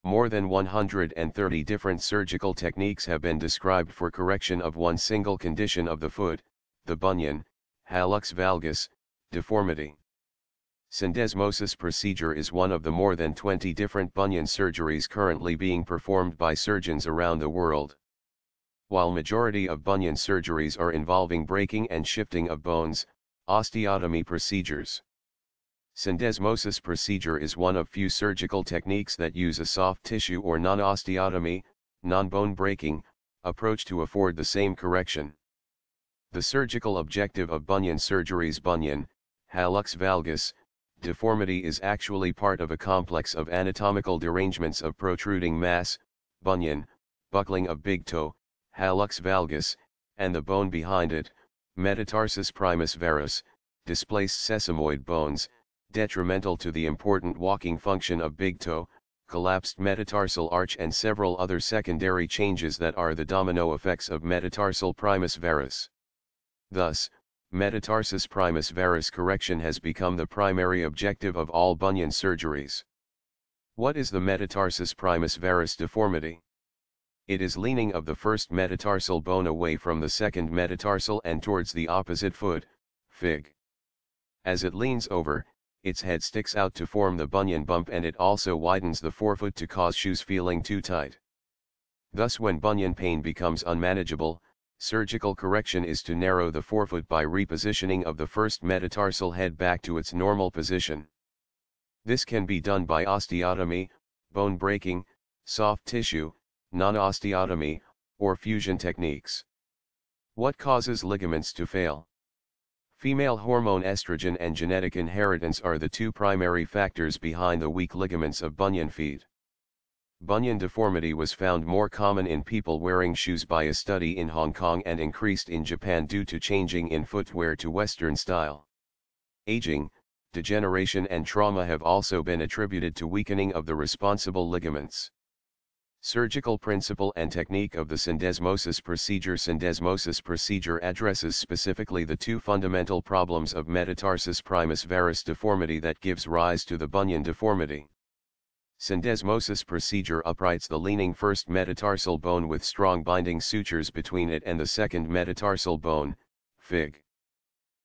More than 130 different surgical techniques have been described for correction of one single condition of the foot, the bunion, hallux valgus, deformity. Syndesmosis procedure is one of the more than 20 different bunion surgeries currently being performed by surgeons around the world. While majority of bunion surgeries are involving breaking and shifting of bones, osteotomy procedures. Syndesmosis procedure is one of few surgical techniques that use a soft tissue or non-osteotomy, non-bone breaking, approach to afford the same correction. The surgical objective of bunion surgery's bunion, hallux valgus, deformity is actually part of a complex of anatomical derangements of protruding mass, bunion, buckling of big toe, hallux valgus, and the bone behind it, metatarsus primus varus, displaced sesamoid bones, detrimental to the important walking function of big toe, collapsed metatarsal arch and several other secondary changes that are the domino effects of metatarsal primus varus. Thus, metatarsus primus varus correction has become the primary objective of all bunion surgeries. What is the metatarsus primus varus deformity? It is leaning of the first metatarsal bone away from the second metatarsal and towards the opposite foot, Fig. As it leans over, its head sticks out to form the bunion bump, and it also widens the forefoot to cause shoes feeling too tight. Thus, when bunion pain becomes unmanageable, surgical correction is to narrow the forefoot by repositioning of the first metatarsal head back to its normal position. This can be done by osteotomy, bone breaking, soft tissue, non-osteotomy, or fusion techniques. What causes ligaments to fail? Female hormone estrogen and genetic inheritance are the two primary factors behind the weak ligaments of bunion feet. Bunion deformity was found more common in people wearing shoes by a study in Hong Kong and increased in Japan due to changing in footwear to Western style. Aging, degeneration and trauma have also been attributed to weakening of the responsible ligaments. Surgical principle and technique of the syndesmosis procedure. Syndesmosis procedure addresses specifically the two fundamental problems of metatarsus primus varus deformity that gives rise to the bunion deformity. Syndesmosis procedure uprights the leaning first metatarsal bone with strong binding sutures between it and the second metatarsal bone, Fig.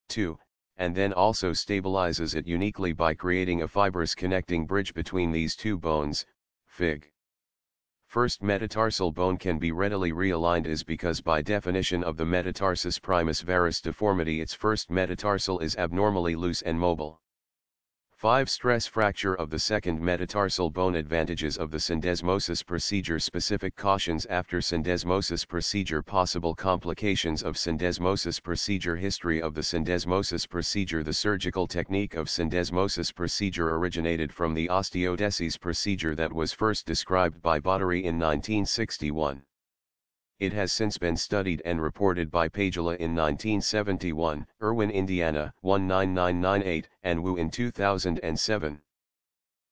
2, and then also stabilizes it uniquely by creating a fibrous connecting bridge between these two bones, Fig. First metatarsal bone can be readily realigned is because by definition of the metatarsus primus varus deformity its first metatarsal is abnormally loose and mobile. 5. Stress fracture of the second metatarsal bone. Advantages of the syndesmosis procedure. Specific cautions after syndesmosis procedure. Possible complications of syndesmosis procedure. History of the syndesmosis procedure. The surgical technique of syndesmosis procedure originated from the osteodesis procedure that was first described by Bottery in 1961. It has since been studied and reported by Pagela in 1971, Irwin, Indiana 19998, and Wu in 2007.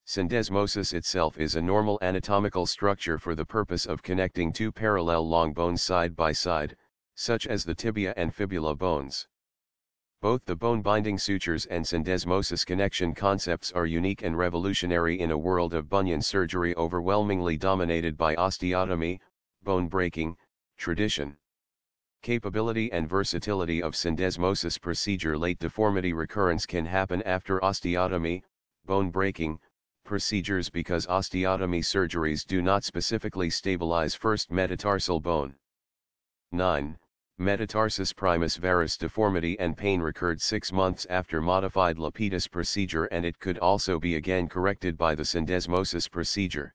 Syndesmosis itself is a normal anatomical structure for the purpose of connecting two parallel long bones side by side, such as the tibia and fibula bones. Both the bone binding sutures and syndesmosis connection concepts are unique and revolutionary in a world of bunion surgery overwhelmingly dominated by osteotomy, bone breaking, tradition. Capability and versatility of syndesmosis procedure. Late deformity recurrence can happen after osteotomy, bone breaking, procedures because osteotomy surgeries do not specifically stabilize first metatarsal bone. 9. Metatarsus primus varus deformity and pain recurred 6 months after modified Lapidus procedure, and it could also be again corrected by the syndesmosis procedure.